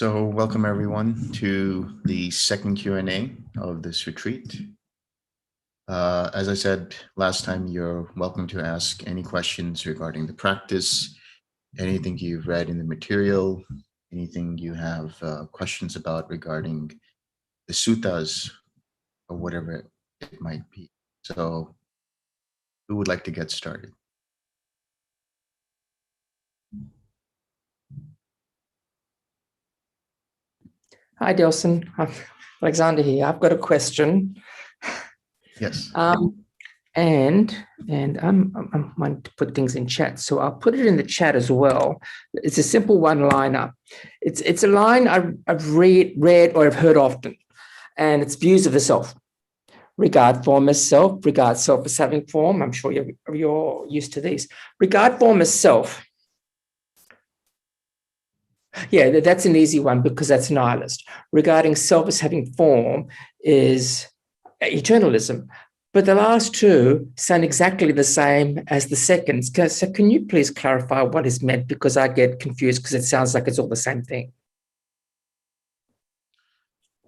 So welcome everyone to the second Q&A of this retreat. As I said last time, you're welcome to ask any questions regarding the practice, anything you've read in the material, anything you have questions about regarding the suttas or whatever it might be. So who would like to get started? Hi, Delson. Alexander here. I've got a question. Yes. And I'm wanting to put things in chat, so I'll put it in the chat as well. It's a simple one-liner. It's a line I've read or I've heard often, and it's views of the self. Regard form as self. Regard self as having form. I'm sure you're used to these. Regard form as self. Yeah, that's an easy one because that's nihilist. Regarding self as having form is eternalism. But the last two sound exactly the same as the seconds. So can you please clarify what is meant? Because I get confused because it sounds like it's all the same thing.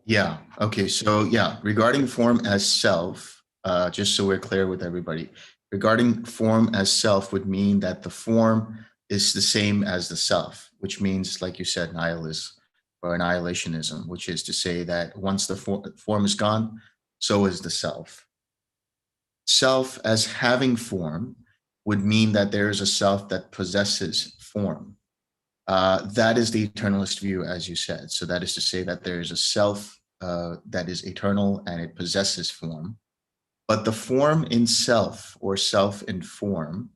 Yeah. Okay. So yeah, regarding form as self, just so we're clear with everybody, regarding form as self would mean that the form is the same as the self, which means, like you said, nihilism or annihilationism, which is to say that once the form is gone, so is the self. Self as having form would mean that there is a self that possesses form. That is the eternalist view, as you said. So that is to say that there is a self that is eternal and it possesses form. But the form in self or self in form,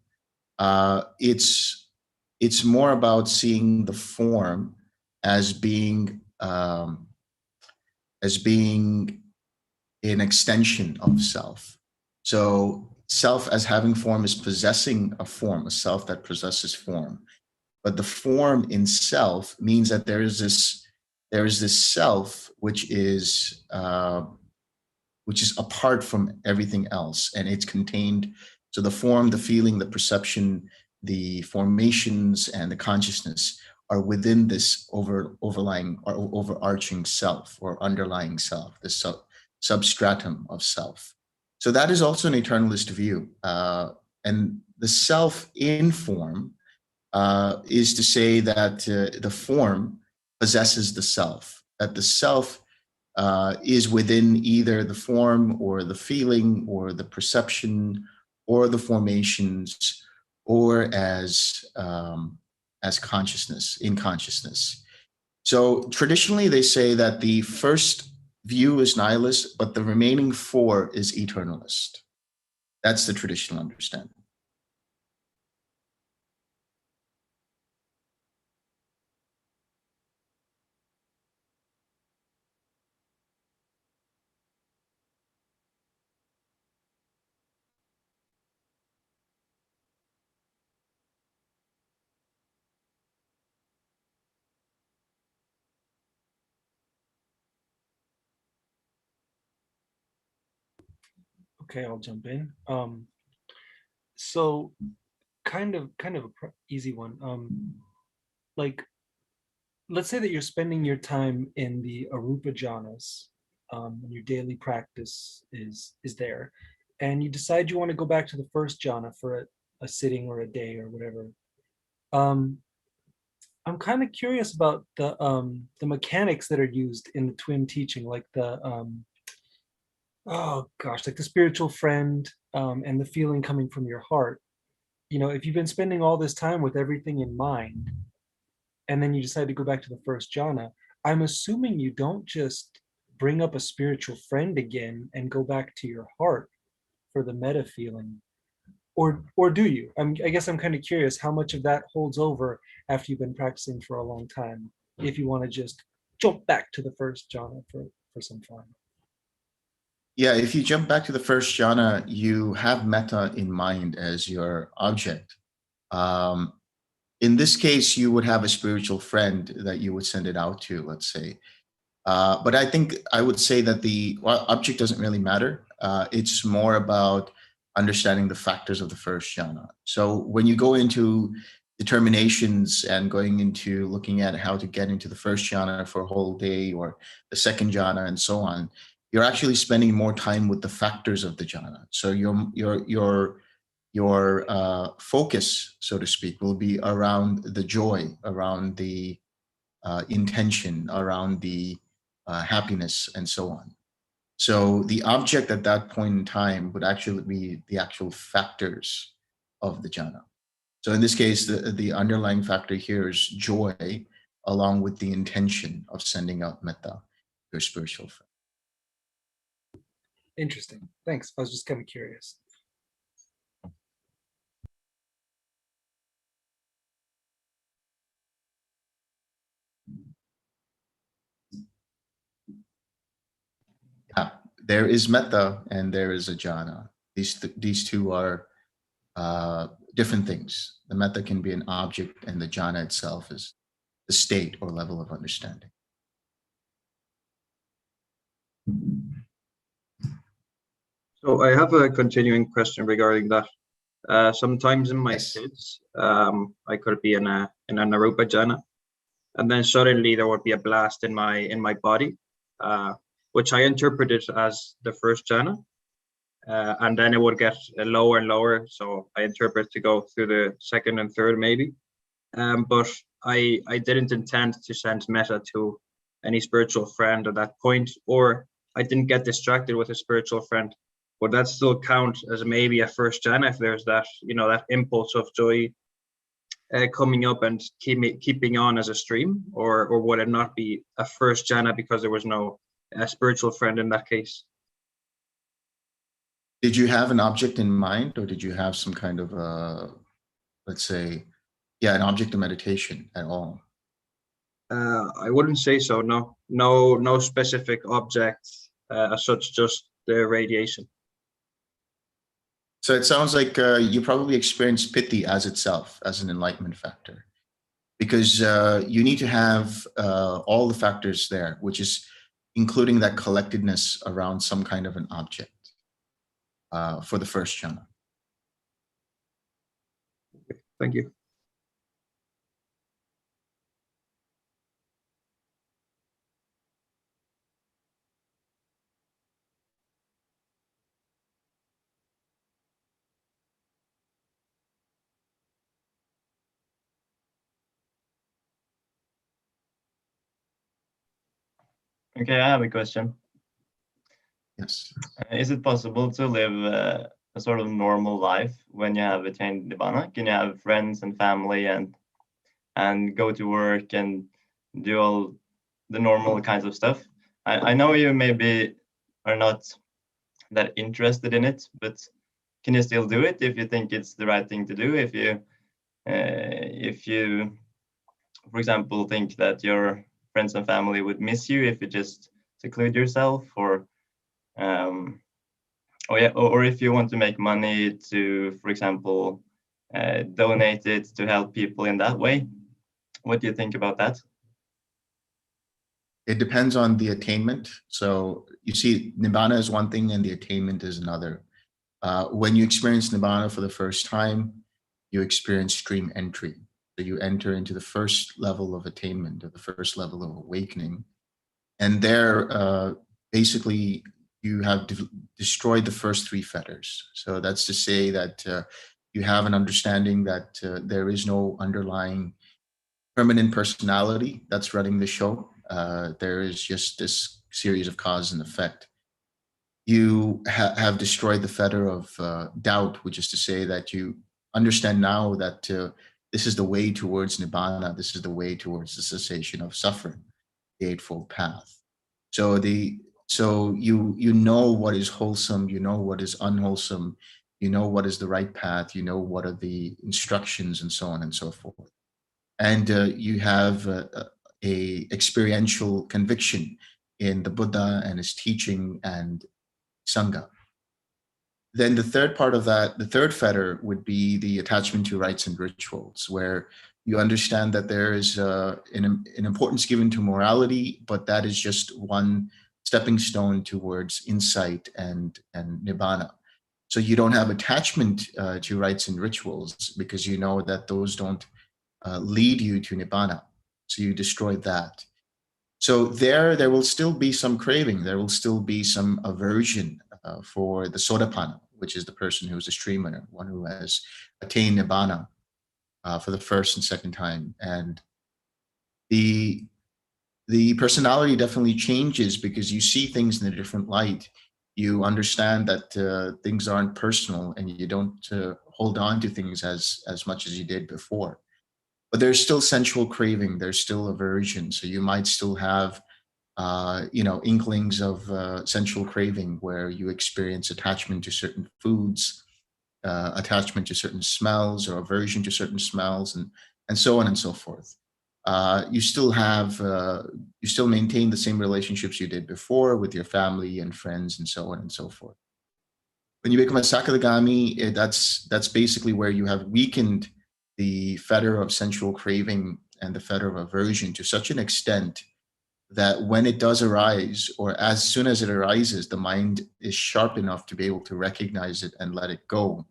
it's more about seeing the form as being an extension of self. So self as having form is possessing a form, a self that possesses form. But the form in self means that there is this self which is apart from everything else, and it's contained. So the form, the feeling, the perception, the formations, and the consciousness are within this overlying or overarching self or underlying self, the substratum of self. So that is also an eternalist view. And the self in form is to say that the form possesses the self, that the self is within either the form or the feeling or the perception or the formations or as consciousness, in consciousness. So traditionally they say that the first view is nihilist, but the remaining four is eternalist. That's the traditional understanding. Okay, I'll jump in. So kind of a easy one. Like, let's say that you're spending your time in the arupa jhanas, and your daily practice is there, and you decide you want to go back to the first jhana for a sitting or a day or whatever. I'm kind of curious about the mechanics that are used in the TWIM teaching, like the oh gosh, like the spiritual friend, and the feeling coming from your heart. You know, if you've been spending all this time with everything in mind, and then you decide to go back to the first jhana, I'm assuming you don't just bring up a spiritual friend again and go back to your heart for the metta feeling. Or do you? I guess I'm kind of curious how much of that holds over after you've been practicing for a long time, if you want to just jump back to the first jhana for some fun. Yeah, if you jump back to the first jhana, you have metta in mind as your object. In this case, you would have a spiritual friend that you would send it out to, let's say. But I think I would say that the object doesn't really matter. It's more about understanding the factors of the first jhana. So when you go into determinations and going into looking at how to get into the first jhana for a whole day or the second jhana and so on, you're actually spending more time with the factors of the jhana. So your focus, so to speak, will be around the joy, around the intention, around the happiness, and so on. So the object at that point in time would actually be the actual factors of the jhana. So in this case, the underlying factor here is joy, along with the intention of sending out metta to your spiritual friend. Interesting. Thanks. I was just kind of curious. Yeah, there is metta and there is a jhana. These two are different things. The metta can be an object, and the jhana itself is the state or level of understanding. So I have a continuing question regarding that. Sometimes in my Yes. kids, I could be in an arupa jhana, and then suddenly there would be a blast in my body, which I interpreted as the first jhana, and then it would get lower and lower. So I interpret to go through the second and third maybe, but I didn't intend to send metta to any spiritual friend at that point, or I didn't get distracted with a spiritual friend. Would that still count as maybe a first jhana if there's that, that impulse of joy coming up and keeping on as a stream, or would it not be a first jhana because there was no spiritual friend in that case? Did you have an object in mind, or did you have some kind of, let's say, an object of meditation at all? I wouldn't say so. No specific object as such, just the radiation. So it sounds like you probably experienced piti as itself, as an enlightenment factor, because you need to have all the factors there, which is including that collectedness around some kind of an object for the first jhana. Thank you. Okay, I have a question. Yes. Is it possible to live a sort of normal life when you have attained Nibbana? Can you have friends and family and go to work and do all the normal kinds of stuff? I know you maybe are not that interested in it, but can you still do it if you think it's the right thing to do? If you, for example, think that your friends and family would miss you if you just seclude yourself, or if you want to make money to, for example, donate it to help people in that way. What do you think about that? It depends on the attainment. So you see, Nibbana is one thing and the attainment is another. When you experience Nibbana for the first time, you experience stream entry. So you enter into the first level of attainment, or the first level of awakening. And there, basically, you have destroyed the first three fetters. So that's to say that you have an understanding that there is no underlying permanent personality that's running the show. There is just this series of cause and effect. You have destroyed the fetter of doubt, which is to say that you understand now that this is the way towards Nibbana. This is the way towards the cessation of suffering, the Eightfold Path. So you know what is wholesome, you know what is unwholesome, you know what is the right path, you know what are the instructions, and so on and so forth. And you have a experiential conviction in the Buddha and his teaching and Sangha. Then the third part of that, the third fetter, would be the attachment to rites and rituals, where you understand that there is an importance given to morality, but that is just one stepping stone towards insight and Nibbana. So you don't have attachment to rites and rituals because you know that those don't lead you to Nibbana. So you destroyed that. So there will still be some craving. There will still be some aversion for the Sotapanna, which is the person who is a streamer, one who has attained Nibbana for the first and second time. And the personality definitely changes because you see things in a different light. You understand that things aren't personal, and you don't hold on to things as much as you did before. But there's still sensual craving. There's still aversion. So you might still have, inklings of sensual craving where you experience attachment to certain foods, attachment to certain smells, or aversion to certain smells, and so on and so forth. You still maintain the same relationships you did before with your family and friends, and so on and so forth. When you become a Sakadagami, that's basically where you have weakened the fetter of sensual craving and the fetter of aversion to such an extent that when it does arise, or as soon as it arises, the mind is sharp enough to be able to recognize it and let it go.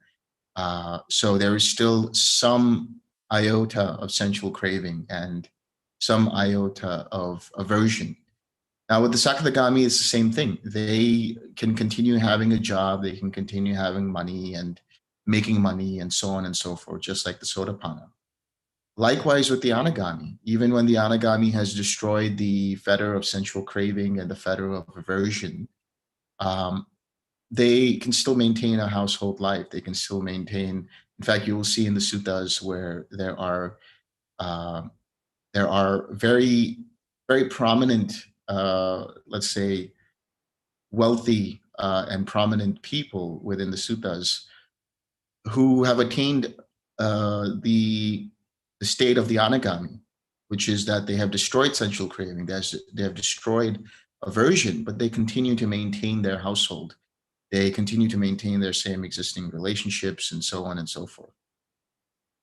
So there is still some iota of sensual craving and some iota of aversion. Now with the Sakadagami, it's the same thing. They can continue having a job, they can continue having money and making money and so on and so forth, just like the Sotapanna. Likewise with the anagami, even when the anagami has destroyed the fetter of sensual craving and the fetter of aversion, they can still maintain a household life. They can still maintain, in fact, you will see in the suttas where there are very, very prominent, let's say, wealthy and prominent people within the suttas who have attained the state of the anagami, which is that they have destroyed sensual craving, they have destroyed aversion, but they continue to maintain their household. They continue to maintain their same existing relationships and so on and so forth.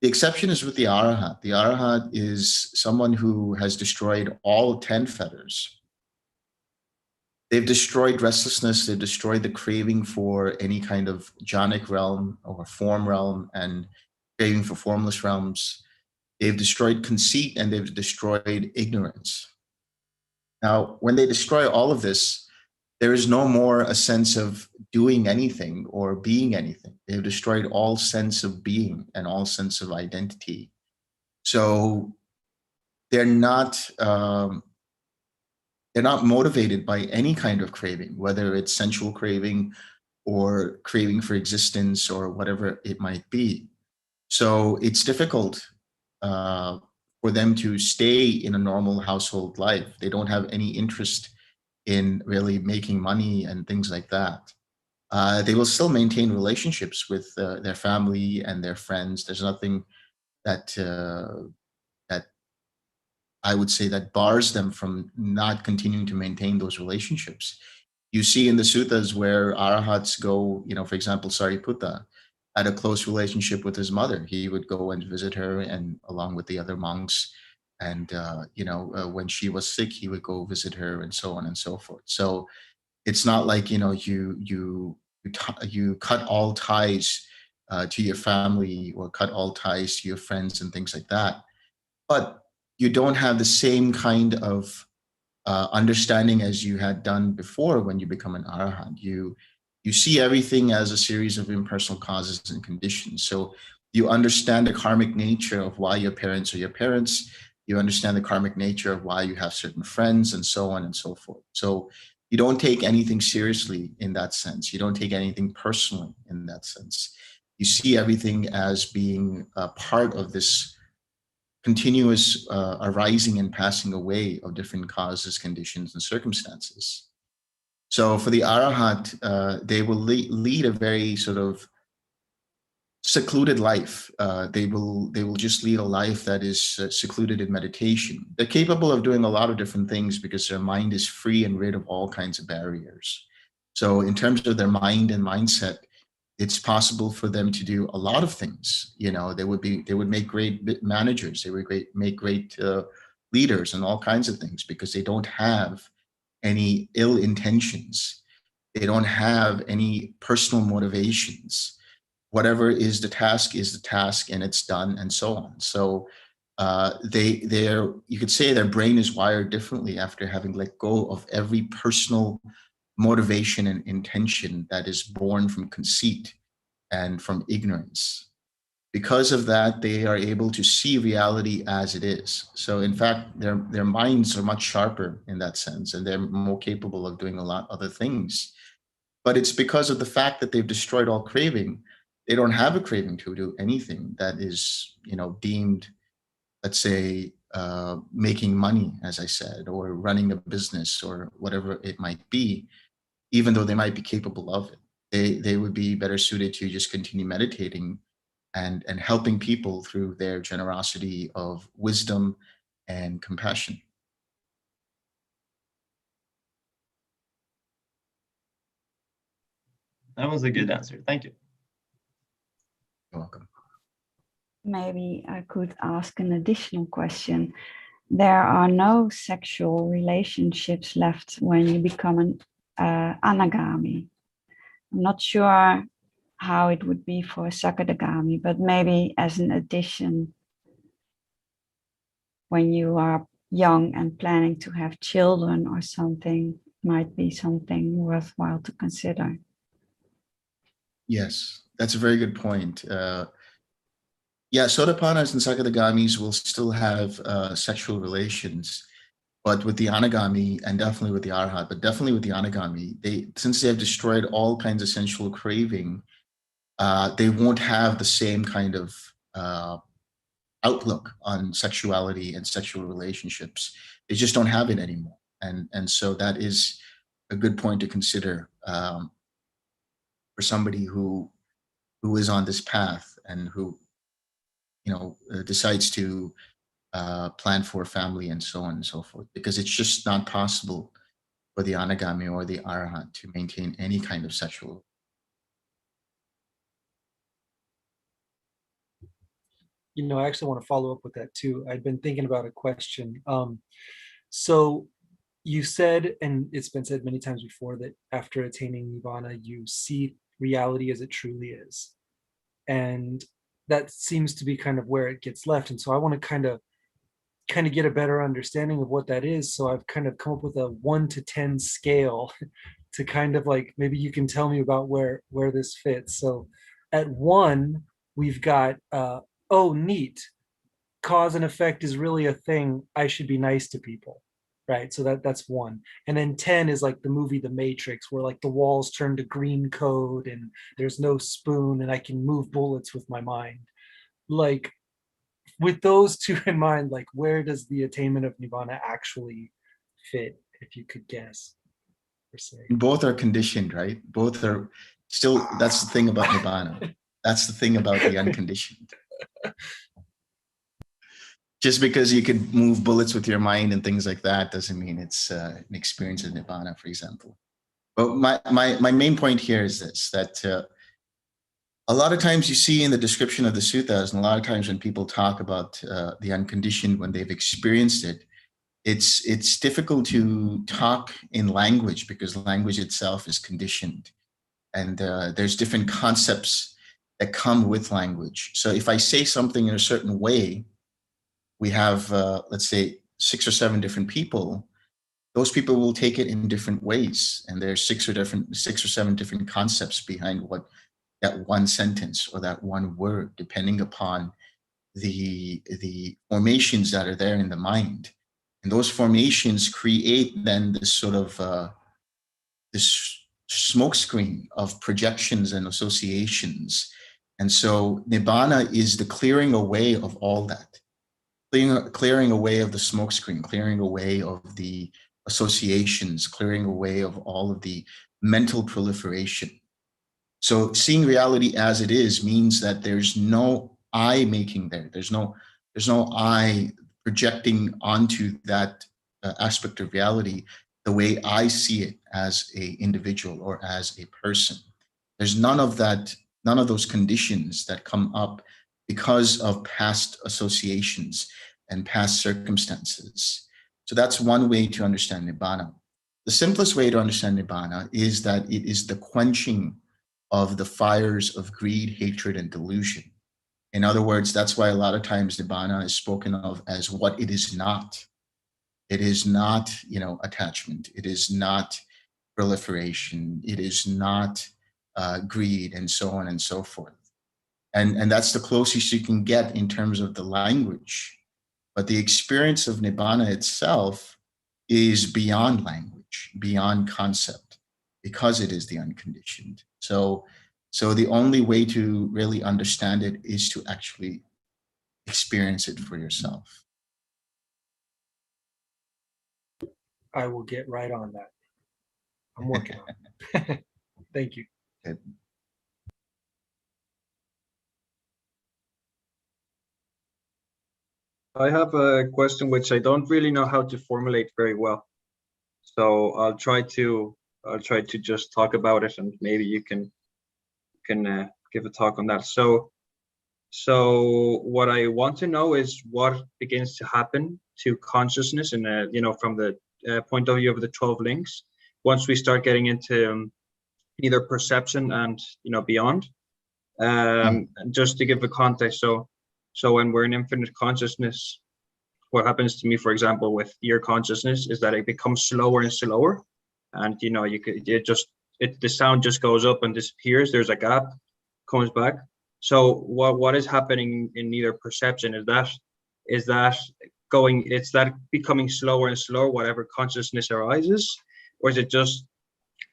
The exception is with the arahant. The arahant is someone who has destroyed all 10 fetters. They've destroyed restlessness, they've destroyed the craving for any kind of jhanic realm or form realm and craving for formless realms. They've destroyed conceit and they've destroyed ignorance. Now, when they destroy all of this, there is no more a sense of doing anything or being anything. They've destroyed all sense of being and all sense of identity. So they're not motivated by any kind of craving, whether it's sensual craving or craving for existence or whatever it might be. So it's difficult for them to stay in a normal household life. They don't have any interest in really making money and things like that. They will still maintain relationships with their family and their friends. There's nothing that I would say that bars them from not continuing to maintain those relationships. You see in the suttas where arahats go, for example, Sariputta had a close relationship with his mother. He would go and visit her, and along with the other monks. And when she was sick, he would go visit her, and so on and so forth. So it's not like you cut all ties to your family or cut all ties to your friends and things like that. But you don't have the same kind of understanding as you had done before when you become an arahant. You see everything as a series of impersonal causes and conditions. So you understand the karmic nature of why your parents are your parents. You understand the karmic nature of why you have certain friends, and so on and so forth. So you don't take anything seriously in that sense. You don't take anything personally in that sense. You see everything as being a part of this continuous arising and passing away of different causes, conditions, and circumstances. So for the arahant, they will lead a very sort of secluded life. They will just lead a life that is secluded in meditation. They're capable of doing a lot of different things because their mind is free and rid of all kinds of barriers. So in terms of their mind and mindset, it's possible for them to do a lot of things. They would make great managers. They would make great leaders and all kinds of things because they don't have any ill intentions. They don't have any personal motivations. Whatever is the task and it's done, and so on. So you could say their brain is wired differently after having let go of every personal motivation and intention that is born from conceit and from ignorance. Because of that, they are able to see reality as it is. So in fact, their minds are much sharper in that sense, and they're more capable of doing a lot other things. But it's because of the fact that they've destroyed all craving. They don't have a craving to do anything that is, deemed, let's say, making money, as I said, or running a business or whatever it might be, even though they might be capable of it. They would be better suited to just continue meditating and helping people through their generosity of wisdom and compassion. That was a good answer. Thank you. You're welcome. Maybe I could ask an additional question. There are no sexual relationships left when you become an anagami. I'm not sure how it would be for a sakadagami, but maybe as an addition, when you are young and planning to have children or something, might be something worthwhile to consider. Yes, that's a very good point. Yeah, Sotapannas and Sakadagamis will still have sexual relations, but with the anagami and definitely with the arahant, but definitely with the anagami, since they have destroyed all kinds of sensual craving, they won't have the same kind of outlook on sexuality and sexual relationships. They just don't have it anymore, and so that is a good point to consider for somebody who is on this path and who decides to plan for a family and so on and so forth, because it's just not possible for the anagami or the arahant to maintain any kind of sexual. I actually want to follow up with that too. I'd been thinking about a question. So you said, and it's been said many times before, that after attaining Nibbana, you see reality as it truly is. And that seems to be kind of where it gets left. And so I want to kind of get a better understanding of what that is. So I've kind of come up with a 1 to 10 scale to kind of like, maybe you can tell me about where this fits. So at 1, we've got, oh, neat. Cause and effect is really a thing. I should be nice to people. Right. So that's 1. And then 10 is like the movie The Matrix, where like the walls turn to green code and there's no spoon and I can move bullets with my mind. Like, with those two in mind, like, where does the attainment of Nibbana actually fit, if you could guess, per se? Both are conditioned, right? Both are still, that's the thing about Nibbana. That's the thing about the unconditioned. Just because you could move bullets with your mind and things like that doesn't mean it's an experience of Nibbana, for example. But my main point here is this, that a lot of times you see in the description of the suttas, and a lot of times when people talk about the unconditioned, when they've experienced it, it's difficult to talk in language because language itself is conditioned. And there's different concepts that come with language. So if I say something in a certain way, we have, let's say, 6 or 7 different people. Those people will take it in different ways. And there's 6 or 7 different concepts behind what that one sentence or that one word, depending upon the formations that are there in the mind. And those formations create then this sort of this smoke screen of projections and associations. And so Nibbana is the clearing away of all that, clearing away of the smoke screen, clearing away of the associations, clearing away of all of the mental proliferation. So seeing reality as it is means that there's no I making there. There's no I projecting onto that aspect of reality the way I see it as an individual or as a person. There's none of that, none of those conditions that come up because of past associations and past circumstances. So that's one way to understand Nibbana. The simplest way to understand Nibbana is that it is the quenching of the fires of greed, hatred, and delusion. In other words, that's why a lot of times Nibbana is spoken of as what it is not. It is not, attachment. It is not proliferation. It is not greed, and so on and so forth. And that's the closest you can get in terms of the language. But the experience of Nibbana itself is beyond language, beyond concept, because it is the unconditioned. So the only way to really understand it is to actually experience it for yourself. I will get right on that. I'm working on it. Thank you. Okay. I have a question which I don't really know how to formulate very well. So I'll try to just talk about it, and maybe you can give a talk on that. So what I want to know is what begins to happen to consciousness, and from the point of view of the 12 links, once we start getting into either perception and beyond. Just to give a context, so when we're in infinite consciousness, what happens to me, for example, with your consciousness, is that it becomes slower and slower, and the sound just goes up and disappears. There's a gap, comes back. So what is happening in either perception? Is that becoming slower and slower, whatever consciousness arises, or is it just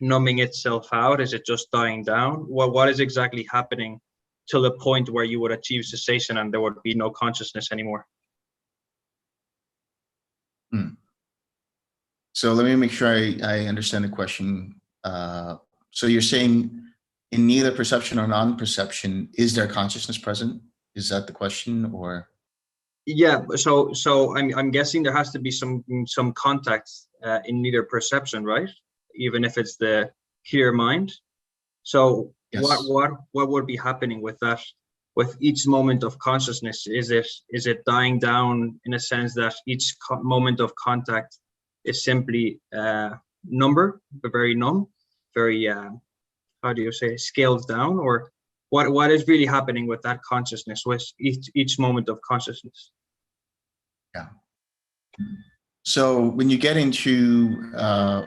numbing itself out? Is it just dying down? What is exactly happening till the point where you would achieve cessation and there would be no consciousness anymore? So let me make sure I understand the question. So you're saying in neither perception or non-perception, is there consciousness present? Is that the question, or? Yeah. So I'm guessing there has to be some contact in neither perception, right? Even if it's the clear mind. So yes. What would be happening with that? With each moment of consciousness, is it dying down in a sense that each moment of contact is simply number, but very numb, very how do you say, scaled down, or what is really happening with that consciousness, with each moment of consciousness? Yeah. So when you get into,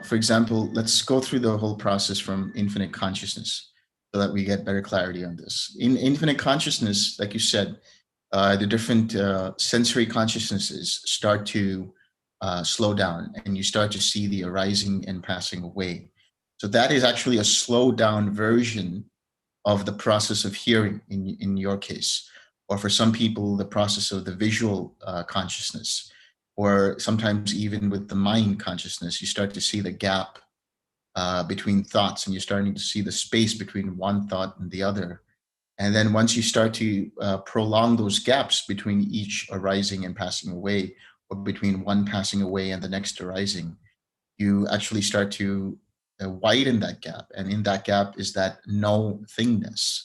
for example, let's go through the whole process from infinite consciousness so that we get better clarity on this. In infinite consciousness, like you said, the different sensory consciousnesses start to slow down, and you start to see the arising and passing away. So that is actually a slowed down version of the process of hearing in your case, or for some people, the process of the visual consciousness, or sometimes even with the mind consciousness, you start to see the gap between thoughts, and you're starting to see the space between one thought and the other. And then once you start to prolong those gaps between each arising and passing away, or between one passing away and the next arising, you actually start to widen that gap. And in that gap is that no thingness.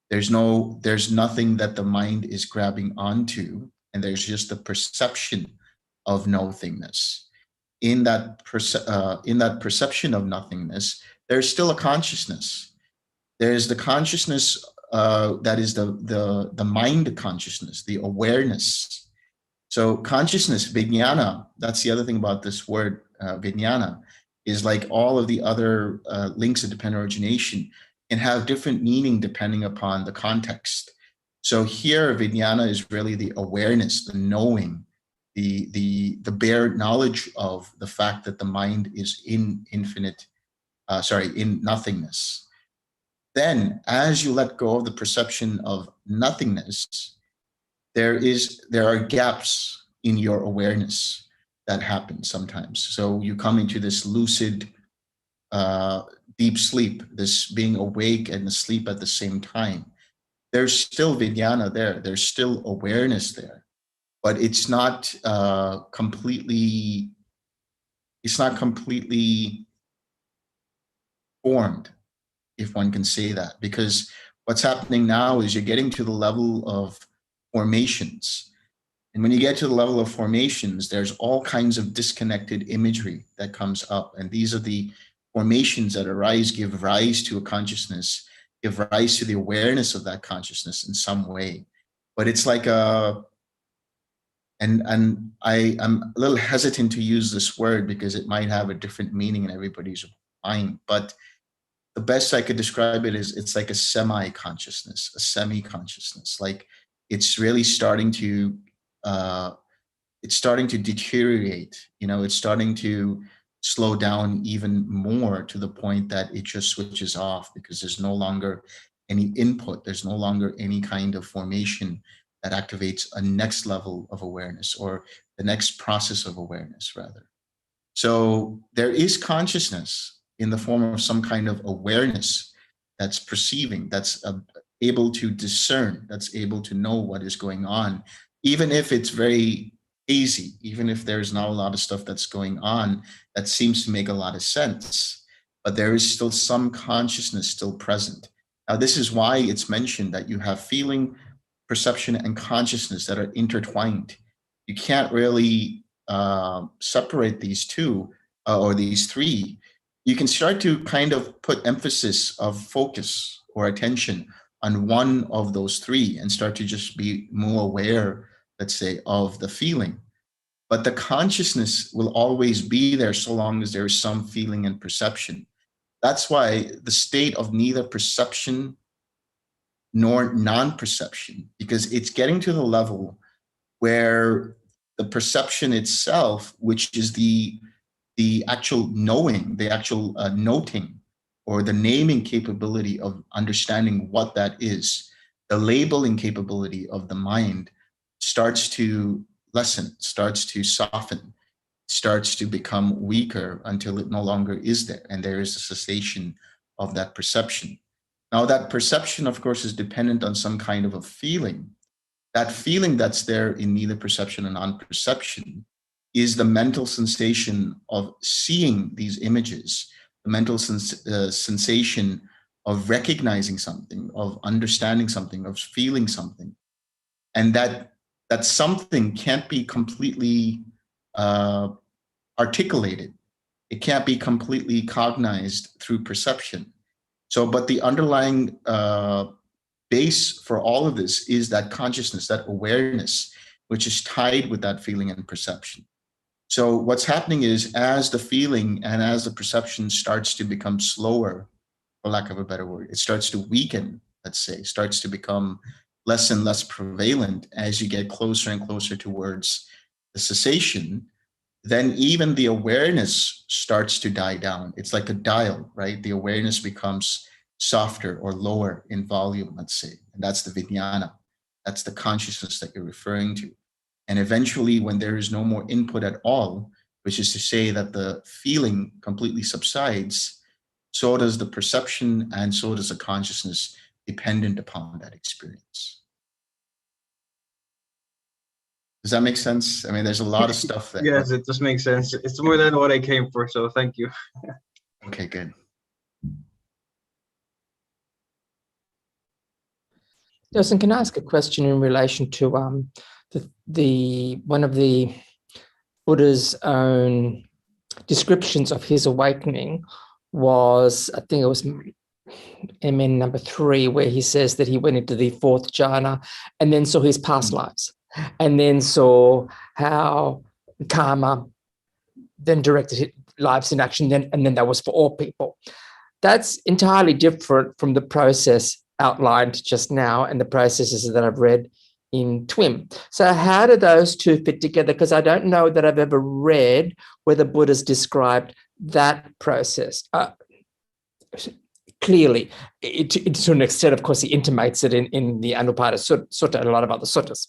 There's nothing that the mind is grabbing onto, and there's just the perception of no thingness. In that perception of nothingness, there's still a consciousness. There's the consciousness that is the mind consciousness, the awareness. So consciousness, vijnana, that's the other thing about this word, vijnana, is like all of the other links of dependent origination can have different meaning depending upon the context. So here, vijnana is really the awareness, the knowing, the bare knowledge of the fact that the mind is in nothingness. Then, as you let go of the perception of nothingness, there are gaps in your awareness that happen sometimes. So you come into this lucid, deep sleep, this being awake and asleep at the same time. There's still vijnana there. There's still awareness there, but it's not completely formed, if one can say that, because what's happening now is you're getting to the level of formations. And when you get to the level of formations, there's all kinds of disconnected imagery that comes up. And these are the formations that arise, give rise to a consciousness, give rise to the awareness of that consciousness in some way. but it's like a, and I'm a little hesitant to use this word because it might have a different meaning in everybody's mind, but the best I could describe it is it's like a semi-consciousness, a semi-consciousness. Like it's really starting to deteriorate. You know, it's starting to slow down even more to the point that it just switches off because there's no longer any input. There's no longer any kind of formation that activates a next level of awareness or the next process of awareness, rather. So there is consciousness in the form of some kind of awareness that's perceiving, that's able to discern, that's able to know what is going on, even if it's very hazy, even if there's not a lot of stuff that's going on that seems to make a lot of sense, but there is still some consciousness still present. Now, this is why it's mentioned that you have feeling, perception, and consciousness that are intertwined. You can't really separate these two or these three. You can start to kind of put emphasis of focus or attention on one of those three and start to just be more aware, let's say, of the feeling. But the consciousness will always be there so long as there is some feeling and perception. That's why the state of neither perception nor non-perception, because it's getting to the level where the perception itself, which is the actual knowing, the actual noting, or the naming capability of understanding what that is, the labeling capability of the mind starts to lessen, starts to soften, starts to become weaker until it no longer is there, and there is a cessation of that perception. Now, that perception, of course, is dependent on some kind of a feeling. That feeling that's there in neither perception and non-perception is the mental sensation of seeing these images, the mental sensation of recognizing something, of understanding something, of feeling something. And that something can't be completely articulated. It can't be completely cognized through perception. So, but the underlying base for all of this is that consciousness, that awareness, which is tied with that feeling and perception. So what's happening is as the feeling and as the perception starts to become slower, for lack of a better word, it starts to weaken, let's say, starts to become less and less prevalent as you get closer and closer towards the cessation, then even the awareness starts to die down. It's like a dial, right? The awareness becomes softer or lower in volume, let's say. And that's the vijnana. That's the consciousness that you're referring to. And eventually, when there is no more input at all, which is to say that the feeling completely subsides, so does the perception and so does the consciousness dependent upon that experience. Does that make sense? I mean, there's a lot of stuff there. Yes, it just makes sense. It's more than what I came for, so thank you. Okay, good. Delson, can I ask a question in relation to the one of the Buddha's own descriptions of his awakening was, I think it was MN number 3, where he says that he went into the 4th jhana and then saw his past lives and then saw how karma then directed lives in action, and then that was for all people. That's entirely different from the process outlined just now and the processes that I've read in TWIM. So how do those two fit together? Because I don't know that I've ever read where the Buddha's described that process. Clearly, to an extent, of course, he intimates it in the Anupada Sutta and a lot of other suttas.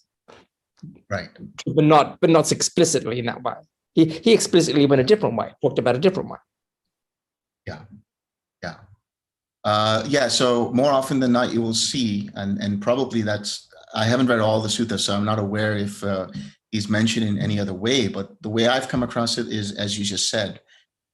Right. But not explicitly in that way. He explicitly went a different way, talked about a different way. Yeah. So more often than not, you will see, and probably that's, I haven't read all the suttas, so I'm not aware if he's mentioned in any other way, but the way I've come across it is, as you just said,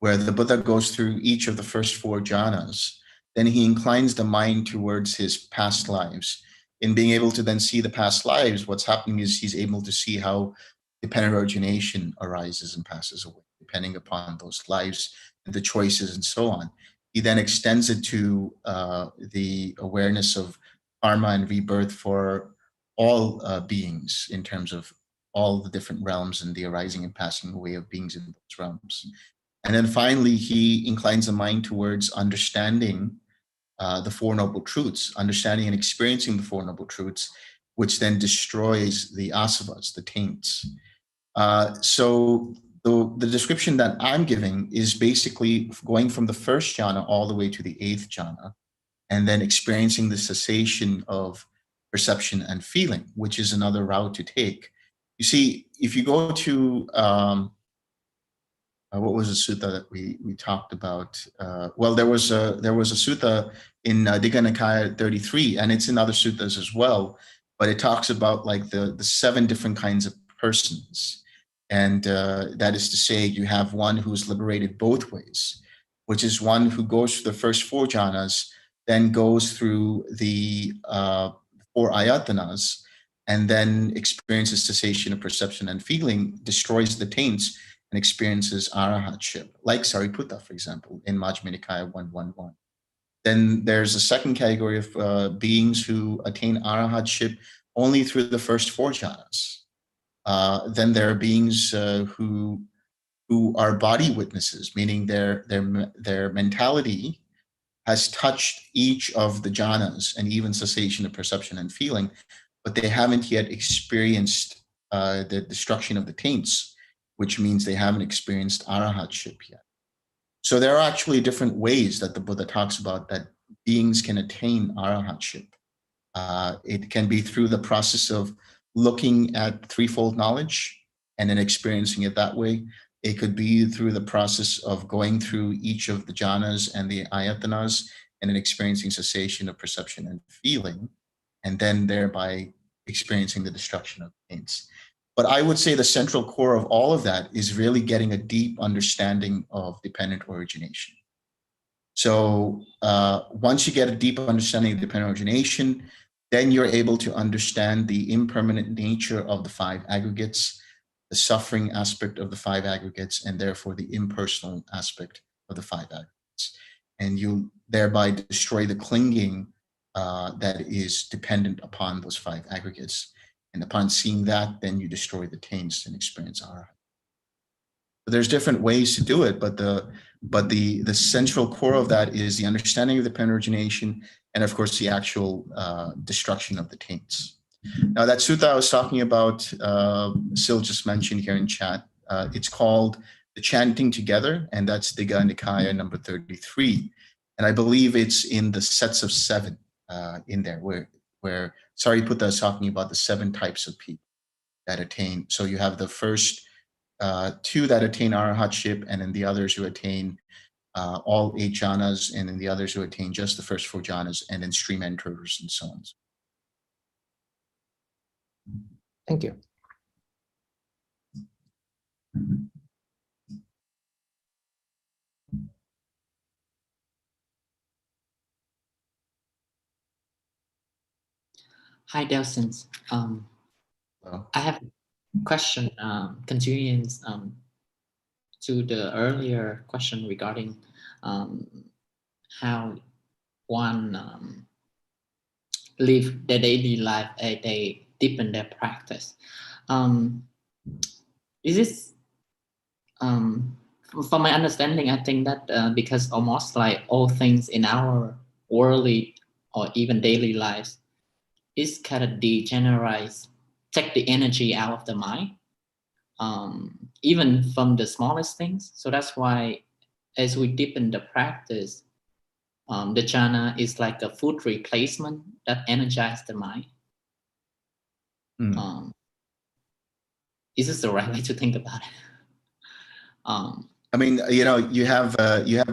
where the Buddha goes through each of the first 4 jhanas, then he inclines the mind towards his past lives. In being able to then see the past lives, what's happening is he's able to see how dependent origination arises and passes away, depending upon those lives and the choices and so on. He then extends it to the awareness of karma and rebirth for all beings in terms of all the different realms and the arising and passing away of beings in those realms. And then finally, he inclines the mind towards understanding the Four Noble Truths, understanding and experiencing the Four Noble Truths, which then destroys the asavas, the taints. So the description that I'm giving is basically going from the first jhana all the way to the 8th jhana, and then experiencing the cessation of perception and feeling, which is another route to take. You see, if you go to, what was the sutta that we talked about? Well, there was a sutta in Digha Nikaya 33, and it's in other suttas as well, but it talks about like the 7 different kinds of persons. And that is to say, you have one who is liberated both ways, which is one who goes through the first 4 jhanas, then goes through the 4 ayatanas, and then experiences cessation of perception and feeling, destroys the taints, and experiences arahantship, like Sariputta, for example, in Majjhima Nikaya 111. Then there's a second category of beings who attain arahantship only through the first 4 jhanas. Then there are beings who are body witnesses, meaning their mentality has touched each of the jhanas and even cessation of perception and feeling, but they haven't yet experienced the destruction of the taints, which means they haven't experienced arahantship yet. So there are actually different ways that the Buddha talks about that beings can attain arahantship. It can be through the process of looking at threefold knowledge and then experiencing it that way. It could be through the process of going through each of the jhanas and the ayatanas and then experiencing cessation of perception and feeling, and then thereby experiencing the destruction of taints. But I would say the central core of all of that is really getting a deep understanding of dependent origination. So once you get a deep understanding of dependent origination, then you're able to understand the impermanent nature of the 5 aggregates, the suffering aspect of the 5 aggregates, and therefore the impersonal aspect of the 5 aggregates. And you thereby destroy the clinging that is dependent upon those 5 aggregates. And upon seeing that, then you destroy the taints and experience arahant. But there's different ways to do it, but the central core of that is the understanding of the dependent origination, and of course the actual destruction of the taints. Now that sutta I was talking about, Sil just mentioned here in chat, it's called The Chanting Together, and that's Digha Nikaya number 33. And I believe it's in the sets of 7 in there, where Sariputta is talking about the 7 types of people that attain. So you have the first 2 that attain arahantship, and then the others who attain all 8 jhanas, and then the others who attain just the first 4 jhanas, and then stream enterers and so on. Thank you. Hi, Delson. I have a question continuing to the earlier question regarding how one live their daily life as they deepen their practice. Is this, from my understanding, I think that because almost like all things in our worldly or even daily lives is kind of degenerate, take the energy out of the mind, even from the smallest things. So that's why as we deepen the practice, the jhana is like a food replacement that energizes the mind. Is this the right way to think about it? I mean, you know, you have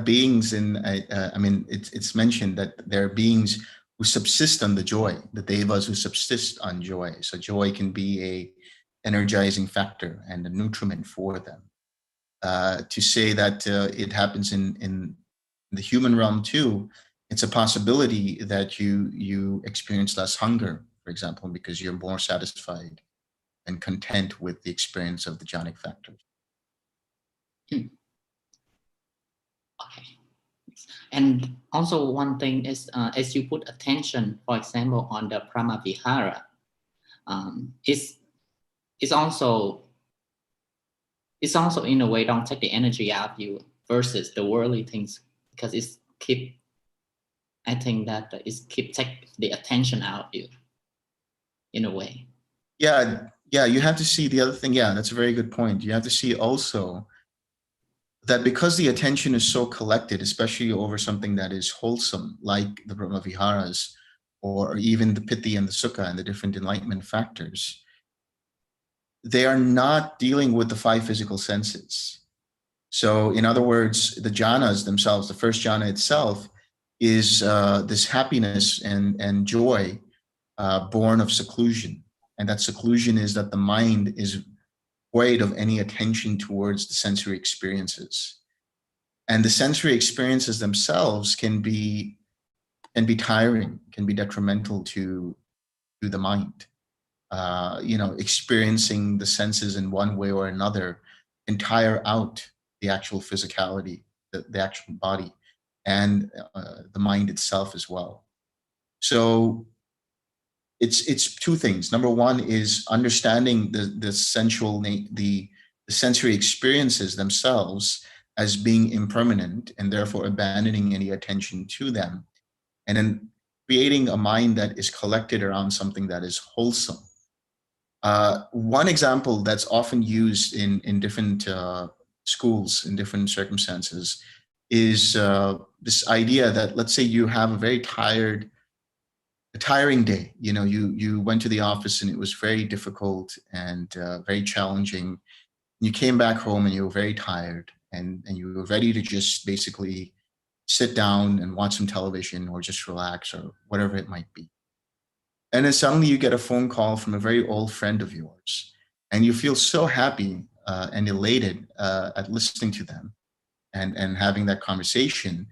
beings in. I mean, it's mentioned that there are beings who subsist on the joy, the devas who subsist on joy. So joy can be a energizing factor and a nutriment for them. To say that it happens in the human realm too, it's a possibility that you experience less hunger, for example, because you're more satisfied and content with the experience of the jhanic factors. Okay. And also one thing is, as you put attention, for example, on the Brahma Vihara, It's also in a way don't take the energy out of you versus the worldly things, because it's keep, I think that it's keep take the attention out of you in a way. Yeah, you have to see the other thing. Yeah, that's a very good point. You have to see also that because the attention is so collected, especially over something that is wholesome, like the Brahma Viharas, or even the Piti and the Sukha and the different enlightenment factors, they are not dealing with the five physical senses. So in other words, the jhanas themselves, the first jhana itself, is this happiness and joy born of seclusion. And that seclusion is that the mind is void of any attention towards the sensory experiences. And the sensory experiences themselves can be tiring, can be detrimental to the mind. Experiencing the senses in one way or another can tire out the actual physicality, the actual body, and the mind itself as well. So it's two things. Number one is understanding the sensory experiences themselves as being impermanent, and therefore abandoning any attention to them, and then creating a mind that is collected around something that is wholesome. One example that's often used in different schools, in different circumstances, is this idea that, let's say you have a tiring day. You went to the office and it was very difficult and very challenging. You came back home and you were very tired, and you were ready to just basically sit down and watch some television or just relax or whatever it might be. And then suddenly you get a phone call from a very old friend of yours, and you feel so happy and elated at listening to them and having that conversation.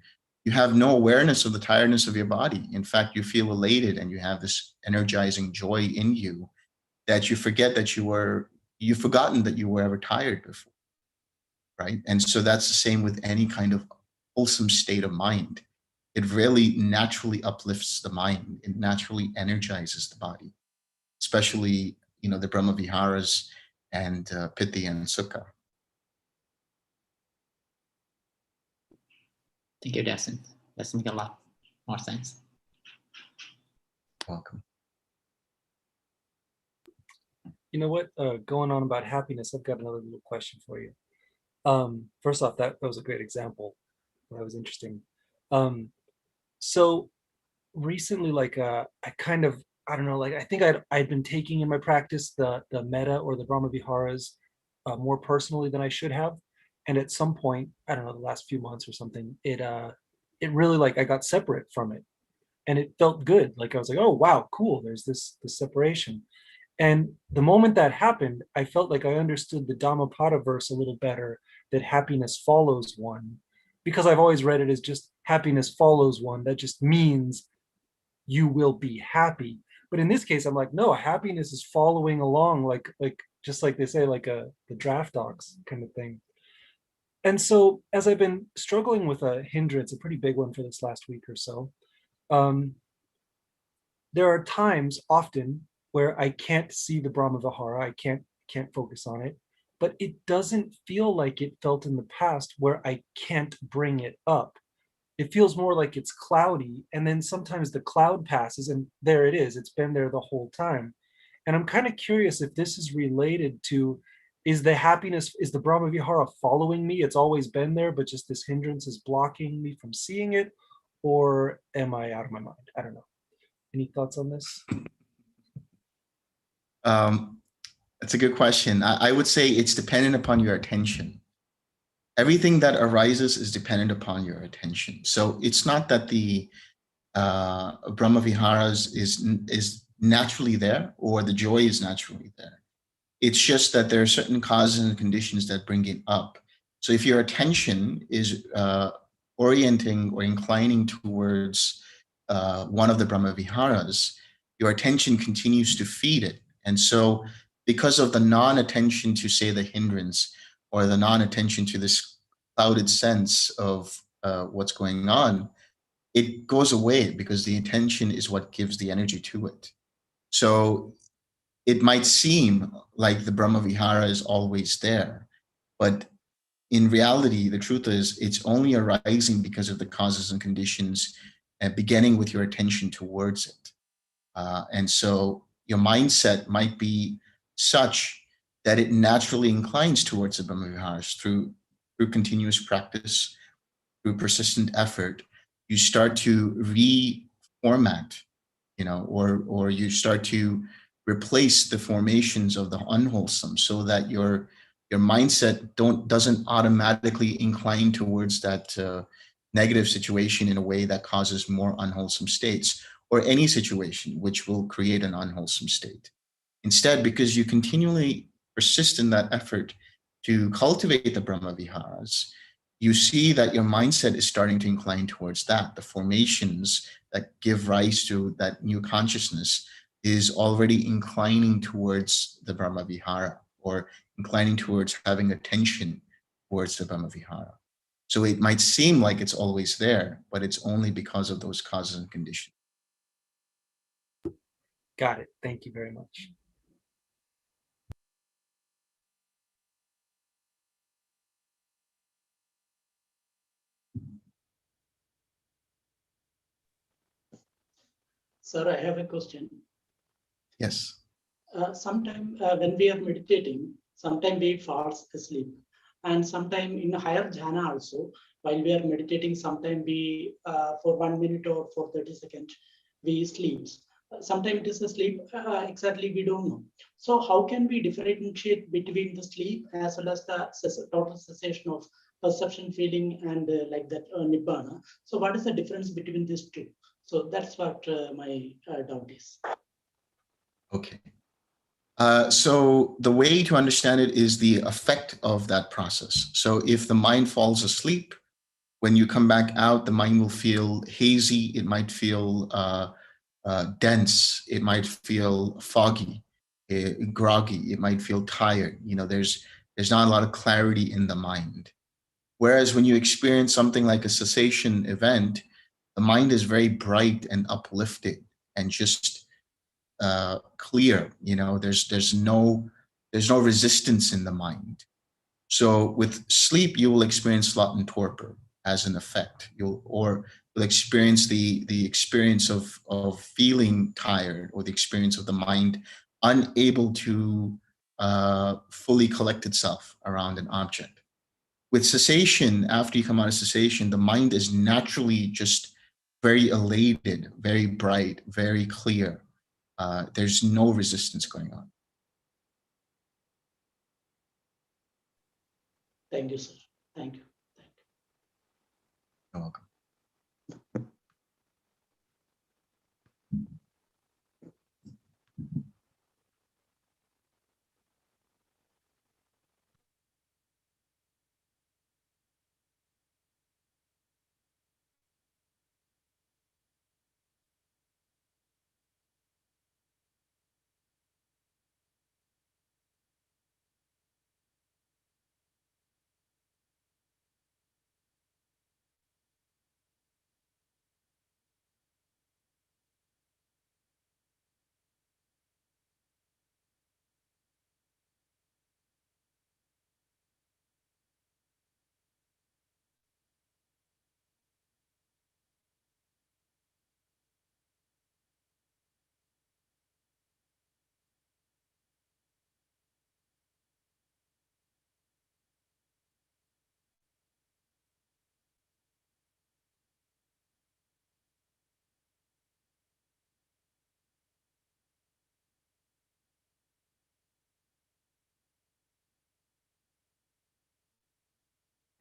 You have no awareness of the tiredness of your body. In fact, you feel elated and you have this energizing joy in you that you forget that you've forgotten that you were ever tired before, right? And so that's the same with any kind of wholesome state of mind. It really naturally uplifts the mind. It naturally energizes the body, especially, the Brahma Viharas and Piti and Sukha. Thank you, Delson. That makes a lot more sense. Welcome. You know what? Going on about happiness, I've got another little question for you. First off, that was a great example. That was interesting. So recently, I kind of, I don't know, I think I'd been taking in my practice the Metta or the Brahma Viharas more personally than I should have. And at some point, I don't know, the last few months or something, it really, I got separate from it, and it felt good. I was like, oh wow, cool. There's this separation. And the moment that happened, I felt like I understood the Dhammapada verse a little better, that happiness follows one, because I've always read it as just happiness follows one. That just means you will be happy. But in this case, I'm like, no, happiness is following along, just like they say, the draft dogs kind of thing. And so as I've been struggling with a hindrance, a pretty big one for this last week or so, there are times often where I can't see the Brahma Vihara, I can't focus on it, but it doesn't feel like it felt in the past where I can't bring it up. It feels more like it's cloudy, and then sometimes the cloud passes and there it is, it's been there the whole time. And I'm kind of curious if this is related to, is the Brahma Vihara following me? It's always been there, but just this hindrance is blocking me from seeing it, or am I out of my mind? I don't know. Any thoughts on this? That's a good question. I would say it's dependent upon your attention. Everything that arises is dependent upon your attention. So it's not that the Brahma Viharas is naturally there, or the joy is naturally there. It's just that there are certain causes and conditions that bring it up. So if your attention is orienting or inclining towards one of the Brahma Viharas, your attention continues to feed it. And so because of the non-attention to, say, the hindrance, or the non-attention to this clouded sense of what's going on, it goes away, because the attention is what gives the energy to it. So it might seem like the Brahma Vihara is always there, but in reality, the truth is it's only arising because of the causes and conditions, beginning with your attention towards it. And so your mindset might be such that it naturally inclines towards the Brahma Viharas through continuous practice, through persistent effort. You start to reformat, or you start to replace the formations of the unwholesome, so that your mindset doesn't automatically incline towards that negative situation in a way that causes more unwholesome states, or any situation which will create an unwholesome state. Instead, because you continually persist in that effort to cultivate the Brahma Viharas, you see that your mindset is starting to incline towards that. The formations that give rise to that new consciousness is already inclining towards the Brahma Vihara, or inclining towards having attention towards the Brahma Vihara. So it might seem like it's always there, but it's only because of those causes and conditions. Got it. Thank you very much. Sir, I have a question. Yes. Sometimes when we are meditating, sometimes we fall asleep. And sometimes in a higher jhana also, while we are meditating, sometimes we, for 1 minute or for 30 seconds, we sleep. Sometimes it is a sleep, exactly we don't know. So how can we differentiate between the sleep as well as the total cessation of perception, feeling, and like that Nibbana? So what is the difference between these two? So that's what my doubt is. Okay. So the way to understand it is the effect of that process. So if the mind falls asleep, when you come back out, the mind will feel hazy. It might feel dense. It might feel foggy, groggy. It might feel tired. There's not a lot of clarity in the mind. Whereas when you experience something like a cessation event, the mind is very bright and uplifted and just clear. There's no resistance in the mind. So with sleep, you will experience sloth and torpor as an effect. You'll experience the experience of feeling tired, or the experience of the mind unable to fully collect itself around an object. With cessation, after you come out of cessation, the mind is naturally just very elated, very bright, very clear. There's no resistance going on. Thank you, sir. Thank you. You're welcome.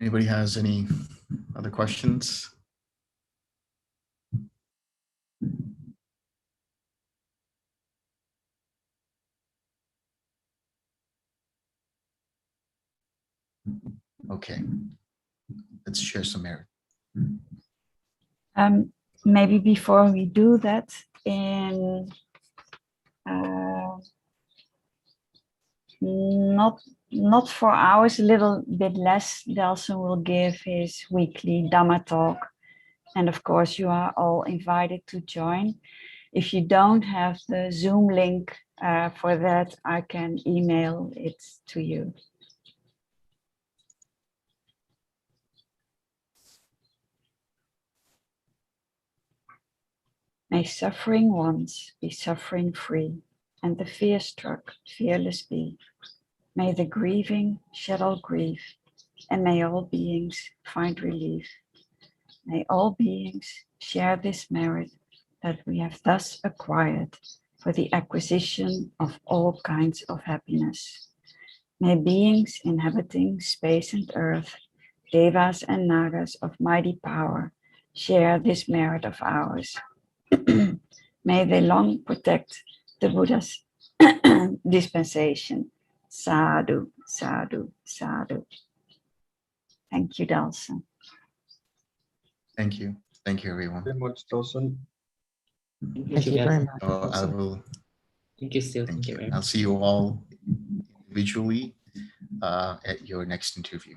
Anybody has any other questions? Okay, let's share some merit. Maybe before we do that, not 4 hours, a little bit less, Delson will give his weekly Dhamma talk. And of course, you are all invited to join. If you don't have the Zoom link for that, I can email it to you. May suffering ones be suffering free, and the fear-struck fearless be. May the grieving shed all grief, and may all beings find relief. May all beings share this merit that we have thus acquired for the acquisition of all kinds of happiness. May beings inhabiting space and earth, devas and nagas of mighty power, share this merit of ours. May they long protect the Buddha's dispensation. Sadhu, sadhu, sadhu. Thank you, Delson. Thank you. Thank you, everyone. Very much, Delson. Thank you very much. So I will, Thank you, Sil. thank Thank you you. very I'll much. see you all individually at your next interview.